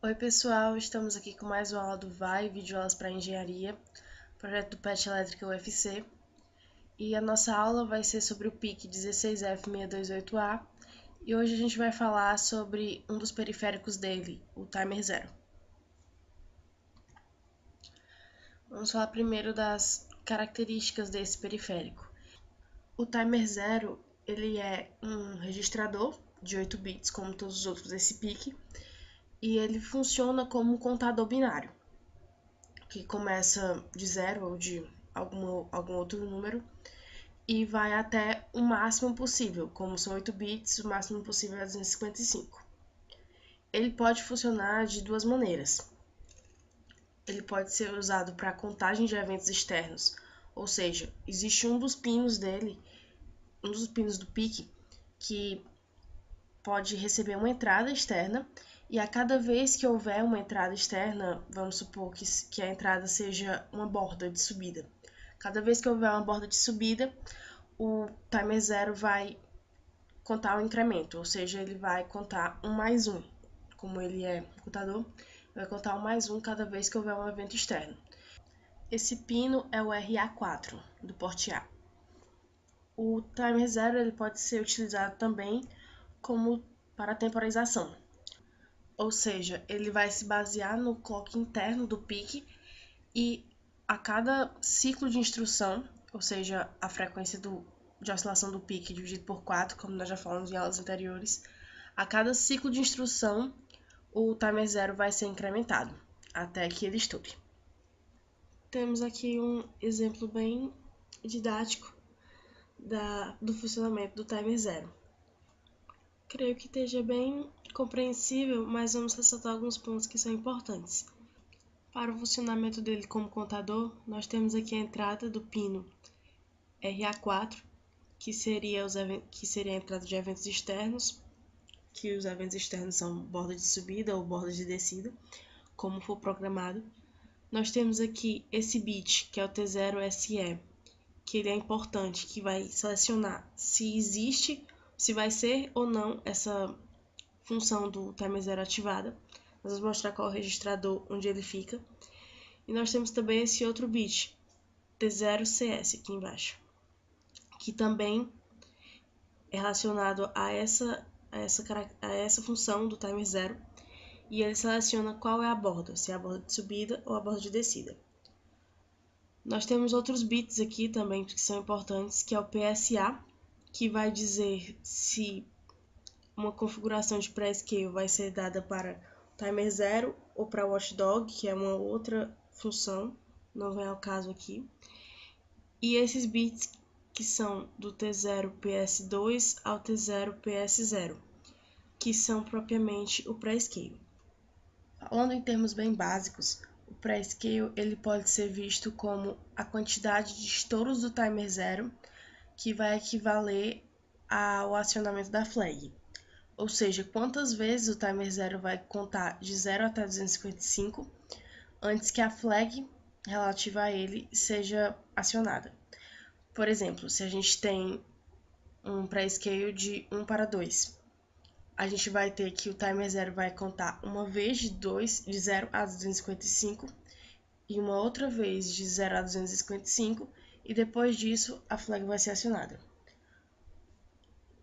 Oi pessoal, estamos aqui com mais uma aula do VAE, Videoaulas para Engenharia, projeto do PET Elétrica UFC. E a nossa aula vai ser sobre o PIC 16F628A e hoje a gente vai falar sobre um dos periféricos dele, o Timer Zero. Vamos falar primeiro das características desse periférico. O Timer Zero ele é um registrador de 8 bits, como todos os outros desse PIC, e ele funciona como um contador binário, que começa de 0 ou de algum outro número e vai até o máximo possível, como são 8 bits, o máximo possível é 255. Ele pode funcionar de duas maneiras. Ele pode ser usado para contagem de eventos externos, ou seja, existe um dos pinos dele, um dos pinos do PIC, que pode receber uma entrada externa, e a cada vez que houver uma entrada externa, vamos supor que a entrada seja uma borda de subida. Cada vez que houver uma borda de subida, o Timer Zero vai contar o incremento, ou seja, ele vai contar 1 mais 1. Como ele é contador, vai contar 1 mais 1 cada vez que houver um evento externo. Esse pino é o RA4, do porte A. O Timer Zero ele pode ser utilizado também como para temporização, ou seja, ele vai se basear no clock interno do PIC e a cada ciclo de instrução, ou seja, a frequência de oscilação do PIC dividido por 4, como nós já falamos em aulas anteriores, a cada ciclo de instrução o Timer Zero vai ser incrementado até que ele estoure. Temos aqui um exemplo bem didático do funcionamento do Timer Zero. Creio que esteja bem compreensível, mas vamos ressaltar alguns pontos que são importantes. Para o funcionamento dele como contador, nós temos aqui a entrada do pino RA4, que seria a entrada de eventos externos, que os eventos externos são borda de subida ou borda de descida, como for programado. Nós temos aqui esse bit, que é o T0SE, que ele é importante, que vai selecionar se existe, se vai ser ou não essa função do Timer Zero ativada. Nós vamos mostrar qual é o registrador onde ele fica. E nós temos também esse outro bit, T0CS, aqui embaixo, que também é relacionado a essa função do Timer Zero, e ele seleciona qual é a borda, se é a borda de subida ou a borda de descida. Nós temos outros bits aqui também que são importantes, que é o PSA, que vai dizer se uma configuração de pré-scale vai ser dada para o Timer Zero ou para o Watchdog, que é uma outra função, não vem ao caso aqui. E esses bits que são do T0PS2 ao T0PS0, que são propriamente o pré-scale. Falando em termos bem básicos, o pré-scale ele pode ser visto como a quantidade de estouros do Timer Zero que vai equivaler ao acionamento da flag. Ou seja, quantas vezes o Timer Zero vai contar de 0 até 255 antes que a flag relativa a ele seja acionada. Por exemplo, se a gente tem um pré-scale de 1 para 2, a gente vai ter que o Timer Zero vai contar uma vez de 0 a 255 e uma outra vez de 0 a 255 e depois disso a flag vai ser acionada.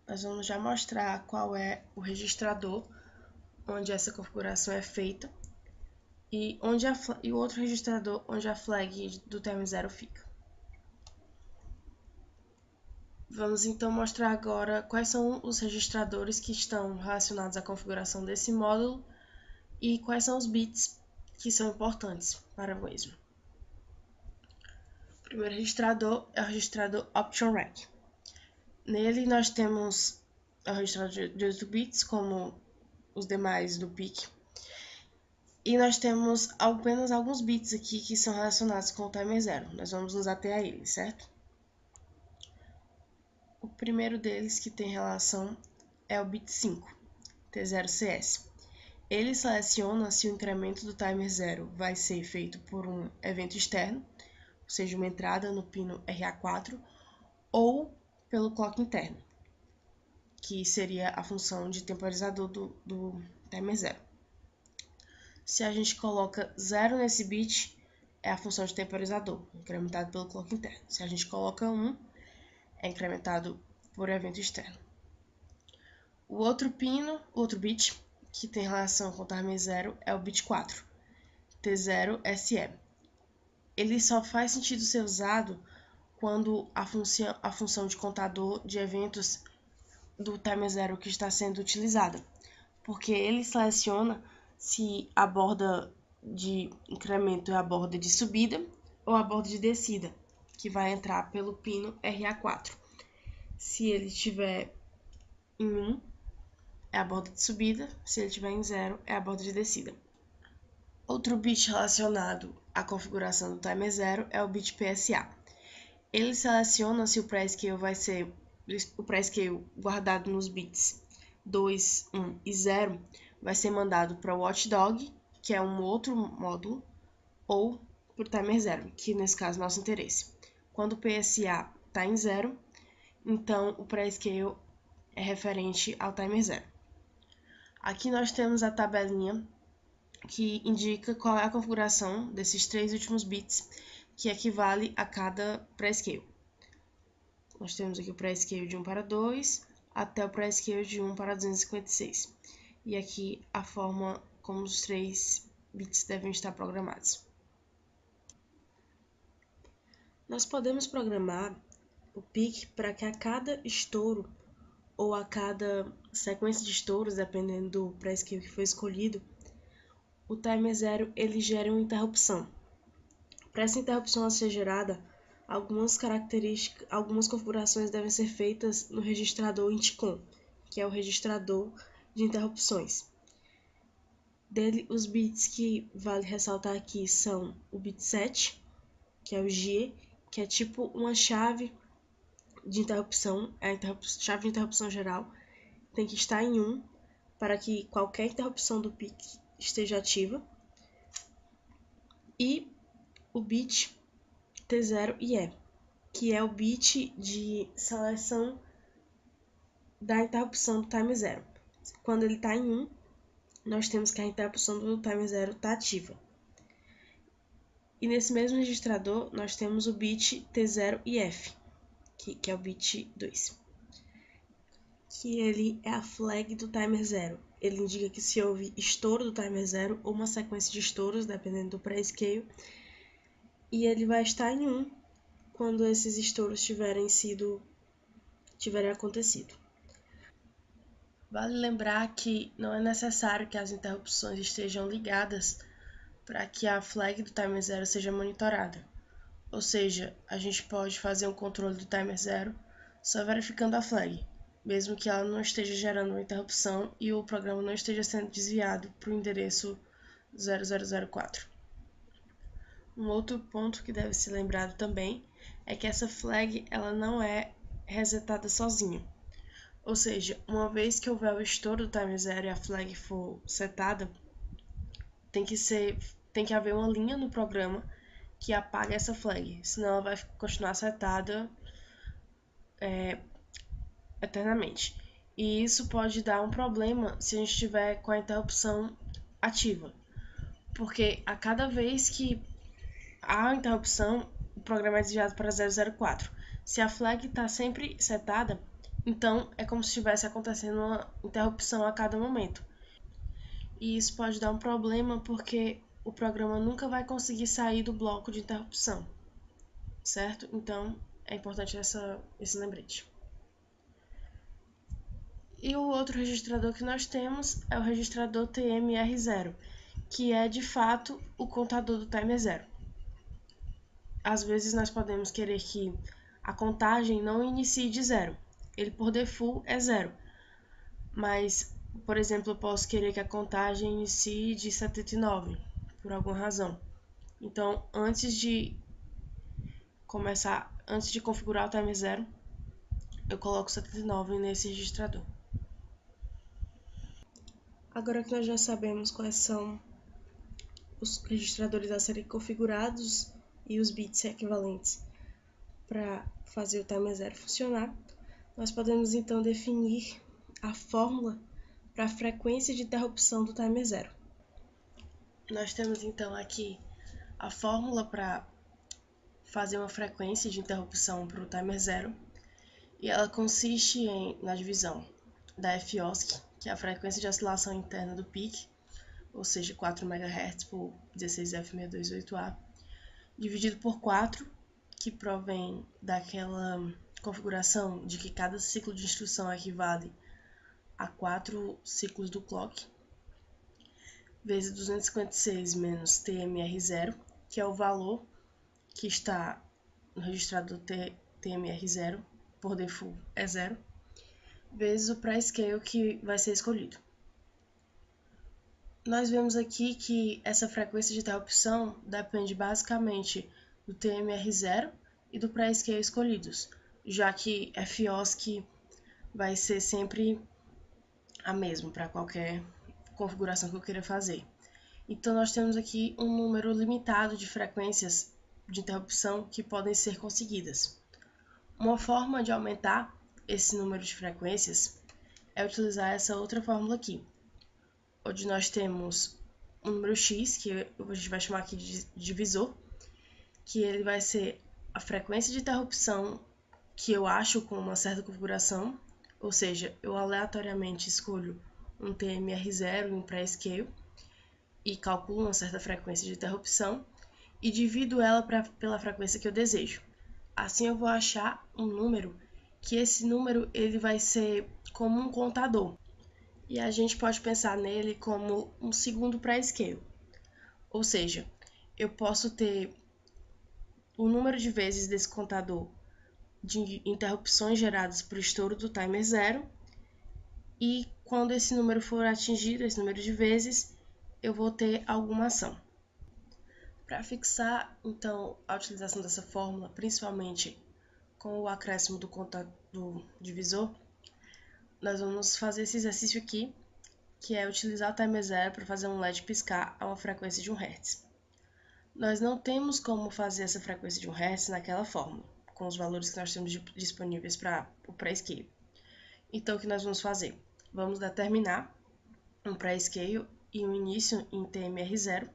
Nós vamos já mostrar qual é o registrador onde essa configuração é feita e o outro registrador onde a flag do Timer Zero fica. Vamos então mostrar agora quais são os registradores que estão relacionados à configuração desse módulo e quais são os bits que são importantes para o mesmo. O primeiro registrador é o registrador Option Rec. Nele nós temos o registrador de 8 bits, como os demais do PIC, e nós temos apenas alguns bits aqui que são relacionados com o Timer Zero. Nós vamos nos ater a eles, certo? O primeiro deles que tem relação é o bit 5, T0CS. Ele seleciona se o incremento do Timer Zero vai ser feito por um evento externo, ou seja, uma entrada no pino RA4, ou pelo clock interno, que seria a função de temporizador do Timer Zero. Se a gente coloca 0 nesse bit, é a função de temporizador, incrementado pelo clock interno. Se a gente coloca 1, é incrementado por evento externo. O outro bit, que tem relação com o timer 0, é o bit 4, T0SE. Ele só faz sentido ser usado quando a função de contador de eventos do timer 0 que está sendo utilizada, porque ele seleciona se a borda de incremento é a borda de subida ou a borda de descida, que vai entrar pelo pino RA4. Se ele estiver em 1, é a borda de subida, se ele estiver em 0, é a borda de descida. Outro bit relacionado à configuração do timer 0 é o bit PSA. Ele seleciona se o pré-scale vai ser o pré-scale guardado nos bits 2, 1 e 0 vai ser mandado para o watchdog, que é um outro módulo, ou para o timer 0, que nesse caso é nosso interesse. Quando o PSA está em 0, então o pré-scale é referente ao timer 0. Aqui nós temos a tabelinha que indica qual é a configuração desses 3 últimos bits, que equivale a cada pré-scale. Nós temos aqui o pré-scale de 1 para 2, até o pré-scale de 1 para 256. E aqui a forma como os 3 bits devem estar programados. Nós podemos programar o PIC para que a cada estouro ou a cada sequência de estouros, dependendo do pré-scale que foi escolhido, o timer 0 ele gera uma interrupção. Para essa interrupção ser gerada, algumas configurações devem ser feitas no registrador INTCOM, que é o registrador de interrupções. Dele, os bits que vale ressaltar aqui são o bit 7, que é o G, que é tipo uma chave de interrupção, chave de interrupção geral, tem que estar em 1 para que qualquer interrupção do PIC esteja ativa. E o bit T0 e E, que é o bit de seleção da interrupção do timer 0. Quando ele está em 1, nós temos que a interrupção do timer 0 está ativa. E nesse mesmo registrador, nós temos o bit T0 e F, que é o bit 2, que ele é a flag do timer 0. Ele indica que se houve estouro do timer 0 ou uma sequência de estouros, dependendo do pré-scale, e ele vai estar em 1 quando esses estouros tiverem acontecido. Vale lembrar que não é necessário que as interrupções estejam ligadas para que a flag do timer 0 seja monitorada. Ou seja, a gente pode fazer um controle do timer 0 só verificando a flag, mesmo que ela não esteja gerando uma interrupção e o programa não esteja sendo desviado para o endereço 0004. Um outro ponto que deve ser lembrado também é que essa flag ela não é resetada sozinha. Ou seja, uma vez que houver o estouro do timer 0 e a flag for setada, tem que haver uma linha no programa que apaga essa flag, senão ela vai continuar setada eternamente. E isso pode dar um problema se a gente estiver com a interrupção ativa, porque a cada vez que há interrupção, o programa é desviado para 004. Se a flag está sempre setada, então é como se estivesse acontecendo uma interrupção a cada momento. E isso pode dar um problema porque o programa nunca vai conseguir sair do bloco de interrupção, certo? Então é importante esse lembrete. E o outro registrador que nós temos é o registrador TMR0, que é de fato o contador do timer 0. Às vezes nós podemos querer que a contagem não inicie de 0. Ele por default é 0. Mas, por exemplo, eu posso querer que a contagem inicie de 79, por alguma razão. Então, antes de configurar o timer 0, eu coloco 79 nesse registrador. Agora que nós já sabemos quais são os registradores a serem configurados e os bits equivalentes para fazer o timer 0 funcionar, nós podemos então definir a fórmula para a frequência de interrupção do timer 0. Nós temos então aqui a fórmula para fazer uma frequência de interrupção para o timer zero, e ela consiste na divisão da FOSC, que é a frequência de oscilação interna do PIC, ou seja, 4 MHz por 16F628A, dividido por 4, que provém daquela configuração de que cada ciclo de instrução equivale a 4 ciclos do clock, vezes 256 menos TMR0, que é o valor que está no registrador TMR0, por default é 0, vezes o pré-scale que vai ser escolhido. Nós vemos aqui que essa frequência de interrupção depende basicamente do TMR0 e do pré-scale escolhidos, já que FOSC vai ser sempre a mesma para qualquer configuração que eu queira fazer. Então, nós temos aqui um número limitado de frequências de interrupção que podem ser conseguidas. Uma forma de aumentar esse número de frequências é utilizar essa outra fórmula aqui, onde nós temos um número x, que a gente vai chamar aqui de divisor, que ele vai ser a frequência de interrupção que eu acho com uma certa configuração, ou seja, eu aleatoriamente escolho um TMR0 e um pré-scale, e calculo uma certa frequência de interrupção, e divido ela pela frequência que eu desejo. Assim eu vou achar um número, que esse número ele vai ser como um contador, e a gente pode pensar nele como um segundo pré-scale. Ou seja, eu posso ter o número de vezes desse contador de interrupções geradas por estouro do timer zero, e quando esse número for atingido, esse número de vezes, eu vou ter alguma ação. Para fixar, então, a utilização dessa fórmula, principalmente com o acréscimo do divisor, nós vamos fazer esse exercício aqui, que é utilizar o timer zero para fazer um LED piscar a uma frequência de 1 Hz. Nós não temos como fazer essa frequência de 1 Hz naquela fórmula, com os valores que nós temos disponíveis para o pré-scale. Então, o que nós vamos fazer? Vamos determinar um pré-scale e um início em TMR0,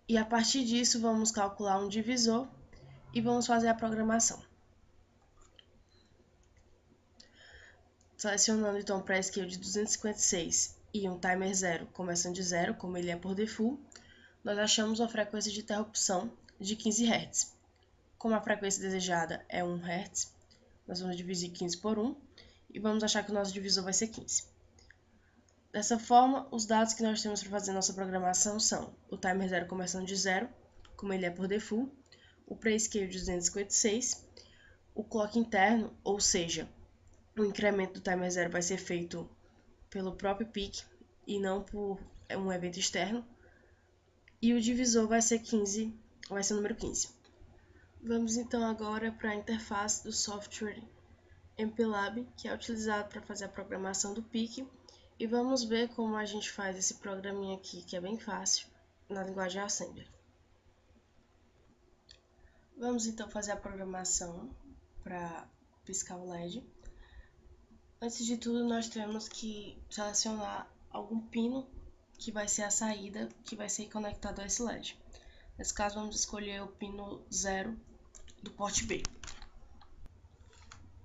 e a partir disso vamos calcular um divisor e vamos fazer a programação. Selecionando então um pré-scale de 256 e um timer 0 começando de 0, como ele é por default, nós achamos uma frequência de interrupção de 15 Hz. Como a frequência desejada é 1 Hz, nós vamos dividir 15 por 1 e vamos achar que o nosso divisor vai ser 15. Dessa forma, os dados que nós temos para fazer nossa programação são o timer 0 começando de 0, como ele é por default, o pré-scale de 256, o clock interno, ou seja, o incremento do timer 0 vai ser feito pelo próprio PIC e não por um evento externo, e o divisor vai ser 15, vai ser o número 15. Vamos então agora para a interface do software MPLAB, que é utilizado para fazer a programação do PIC, e vamos ver como a gente faz esse programinha aqui, que é bem fácil, na linguagem Assembler. Vamos então fazer a programação para piscar o LED. Antes de tudo, nós temos que selecionar algum pino que vai ser a saída que vai ser conectado a esse LED. Nesse caso, vamos escolher o pino 0 do porte B.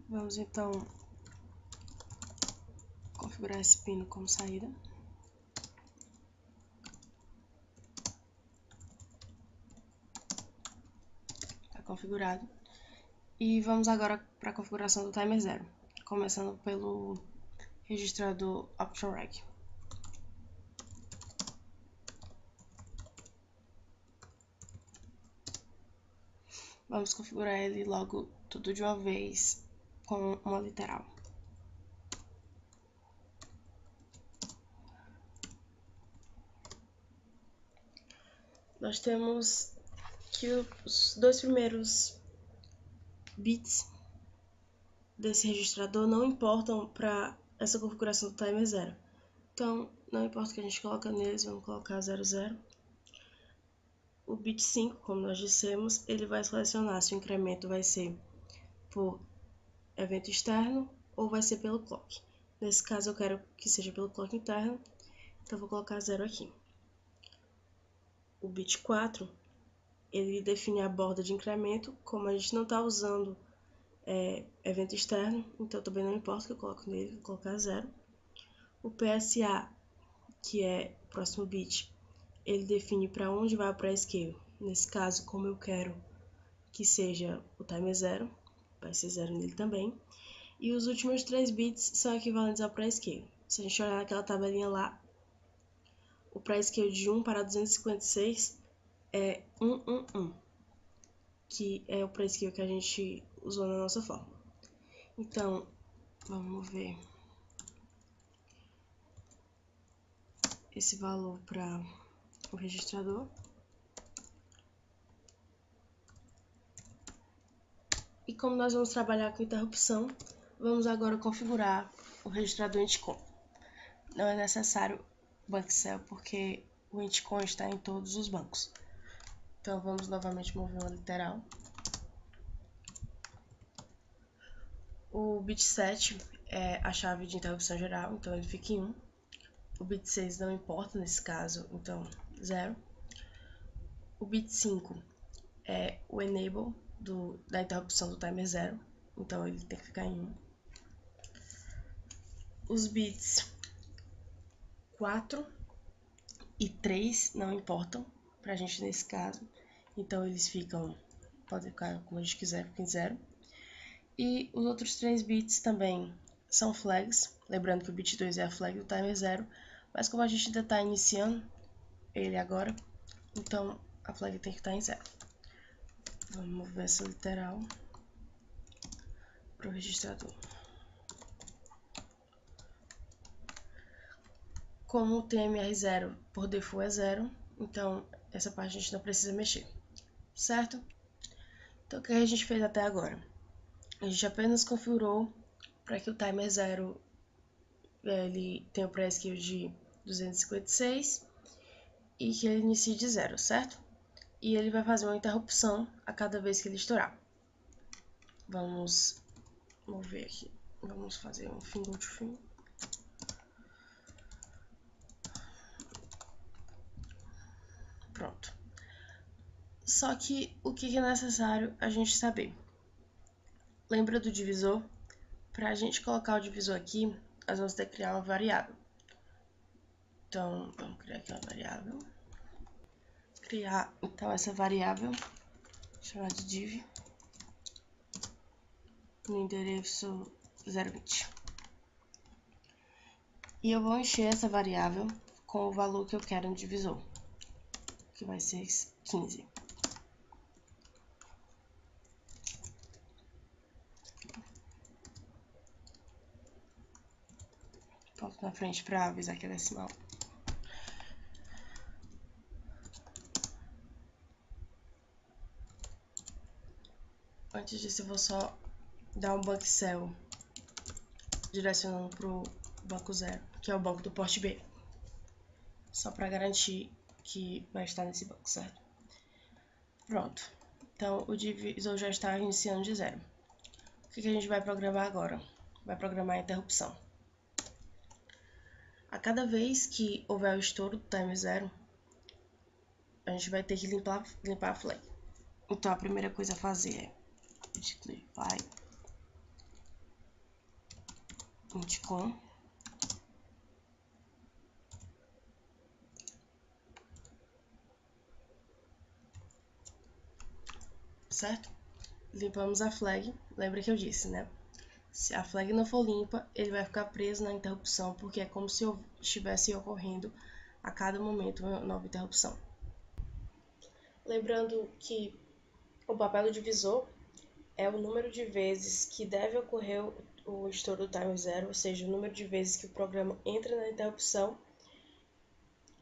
Vamos então configurar esse pino como saída. Está configurado. E vamos agora para a configuração do timer 0, começando pelo registrador Option Reg. Vamos configurar ele logo tudo de uma vez com uma literal. Nós temos que os dois primeiros bits desse registrador não importam para essa configuração do timer 0. Então, não importa o que a gente coloca neles, vamos colocar 00. O bit 5, como nós dissemos, ele vai selecionar se o incremento vai ser por evento externo ou vai ser pelo clock. Nesse caso, eu quero que seja pelo clock interno, então vou colocar 0 aqui. o bit 4, ele define a borda de incremento. Como a gente não está usando evento externo, então também não importa o que eu coloco nele, vou colocar 0. O PSA, que é o próximo bit, ele define para onde vai o pré-scale. Nesse caso, como eu quero que seja o timer 0, vai ser 0 nele também. E os últimos 3 bits são equivalentes ao pré-scale. Se a gente olhar naquela tabelinha lá, o pré-scale de 1 para 256 é 111, que é o pré-scale que a gente usou na nossa fórmula. Então, vamos ver esse valor para o registrador. E como nós vamos trabalhar com interrupção, vamos agora configurar o registrador INTCOM. Não é necessário Bank Cell porque o INTCOM está em todos os bancos. Então vamos novamente mover uma literal. O bit 7 é a chave de interrupção geral, então ele fica em 1. O bit 6 não importa nesse caso, então 0. O bit 5 é o enable da interrupção do timer 0, então ele tem que ficar em 1. Os bits 4 e 3 não importam pra gente nesse caso, então eles ficam, pode ficar como a gente quiser, fica em 0. E os outros 3 bits também são flags, lembrando que o bit 2 é a flag do timer 0, mas como a gente ainda está iniciando ele agora, então a flag tem que estar em 0. Vamos mover essa literal para o registrador. Como o TMR0 por default é 0, então essa parte a gente não precisa mexer, certo? Então o que a gente fez até agora? A gente apenas configurou para que o timer 0 ele tenha o pré-scale de 256 e que ele inicie de 0, certo? E ele vai fazer uma interrupção a cada vez que ele estourar. Vamos mover aqui, vamos fazer um finger to finger. Pronto. Só que o que é necessário a gente saber? Lembra do divisor? Para a gente colocar o divisor aqui, nós vamos ter que criar uma variável. Então, vamos criar aqui uma variável. Criar, então, essa variável, chamar de div, no endereço 020. E eu vou encher essa variável com o valor que eu quero no divisor, que vai ser 15. Ponto na frente para avisar que é decimal. Antes disso, eu vou só dar um bank cell direcionando para o banco 0, que é o banco do porte B. Só para garantir que vai estar nesse banco, certo? Pronto. Então, o divisor já está iniciando de 0. O que a gente vai programar agora? Vai programar a interrupção. A cada vez que houver o estouro do timer 0, a gente vai ter que limpar a flag. Então, a primeira coisa a fazer é vai INTCOM certo? Limpamos a flag, lembra que eu disse, né? Se a flag não for limpa, ele vai ficar preso na interrupção, porque é como se estivesse ocorrendo a cada momento uma nova interrupção. Lembrando que o papel do divisor é o número de vezes que deve ocorrer o estouro do timer 0, ou seja, o número de vezes que o programa entra na interrupção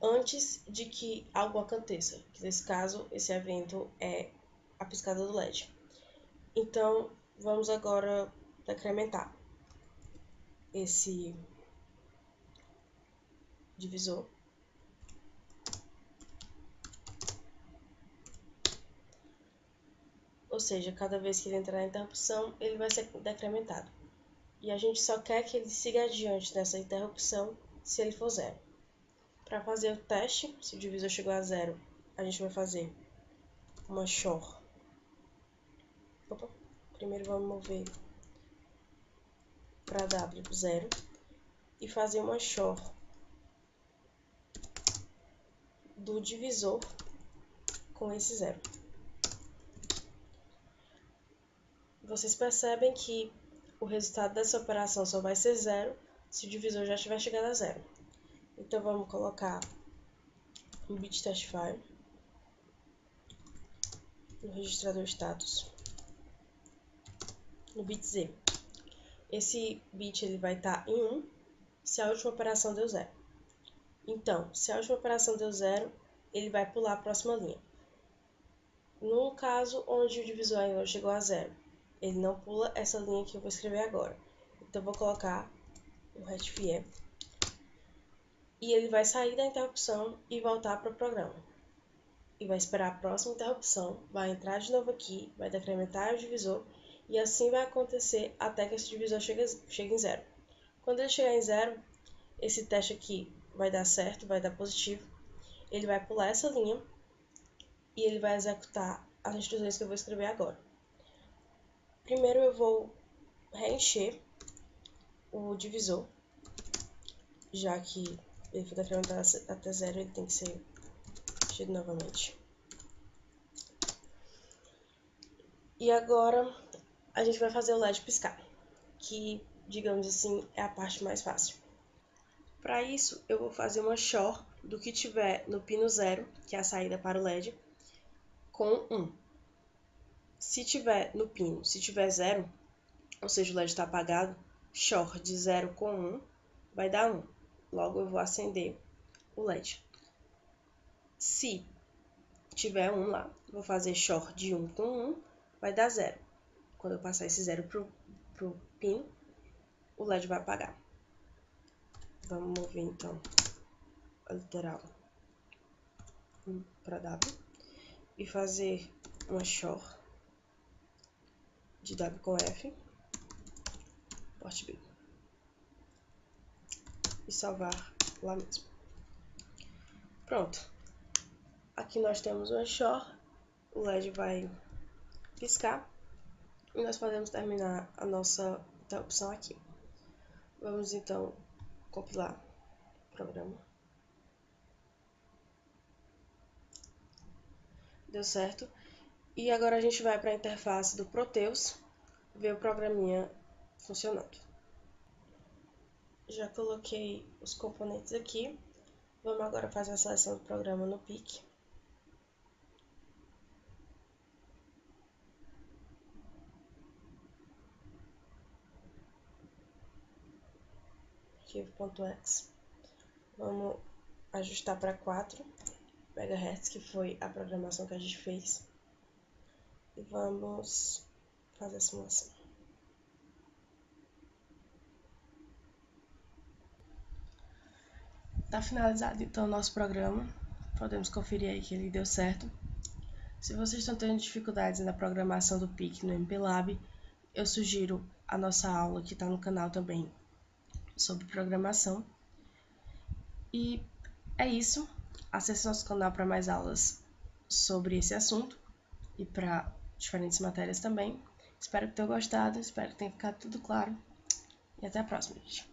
antes de que algo aconteça, que nesse caso, esse evento é a piscada do LED. Então, vamos agora decrementar esse divisor. Ou seja, cada vez que ele entrar na interrupção, ele vai ser decrementado. E a gente só quer que ele siga adiante nessa interrupção se ele for 0. Para fazer o teste, se o divisor chegou a 0, a gente vai fazer uma shor. Opa, primeiro vamos mover para W0 e fazer uma shor do divisor com esse 0. Vocês percebem que o resultado dessa operação só vai ser 0 se o divisor já tiver chegado a 0. Então, vamos colocar um bit test file no registrador status, no bit Z. Esse bit ele vai estar em 1 se a última operação deu 0. Então, se a última operação deu 0, ele vai pular a próxima linha. No caso onde o divisor ainda não chegou a 0, ele não pula essa linha que eu vou escrever agora. Então, eu vou colocar o retfie e ele vai sair da interrupção e voltar para o programa. E vai esperar a próxima interrupção, vai entrar de novo aqui, vai decrementar o divisor e assim vai acontecer até que esse divisor chegue em 0. Quando ele chegar em 0, esse teste aqui vai dar certo, vai dar positivo. Ele vai pular essa linha e ele vai executar as instruções que eu vou escrever agora. Primeiro eu vou reencher o divisor, já que ele foi decrementado até 0, ele tem que ser enchido novamente. E agora a gente vai fazer o LED piscar, que, digamos assim, é a parte mais fácil. Para isso, eu vou fazer uma shor do que tiver no pino 0, que é a saída para o LED, com 1. Se tiver no pino, se tiver 0, ou seja, o LED está apagado, shor de 0 com 1 vai dar 1. Logo, eu vou acender o LED. Se tiver 1 lá, vou fazer shor de 1 com 1, vai dar 0. Quando eu passar esse 0 para o pino, o LED vai apagar. Vamos mover, então, a literal para W e fazer uma shor de W com F, porte B, e salvar lá mesmo. Pronto. Aqui nós temos uma shor, o LED vai piscar e nós podemos terminar a nossa interrupção aqui. Vamos então compilar o programa. Deu certo. E agora a gente vai para a interface do Proteus ver o programinha funcionando. Já coloquei os componentes aqui. Vamos agora fazer a seleção do programa no PIC. Arquivo.exe. Vamos ajustar para 4 MHz, que foi a programação que a gente fez. E vamos fazer a simulação. Está finalizado então o nosso programa. Podemos conferir aí que ele deu certo. Se vocês estão tendo dificuldades na programação do PIC no MPLAB, eu sugiro a nossa aula que está no canal também sobre programação. E é isso. Acesse nosso canal para mais aulas sobre esse assunto e para diferentes matérias também. Espero que tenham gostado, espero que tenha ficado tudo claro. E até a próxima, gente.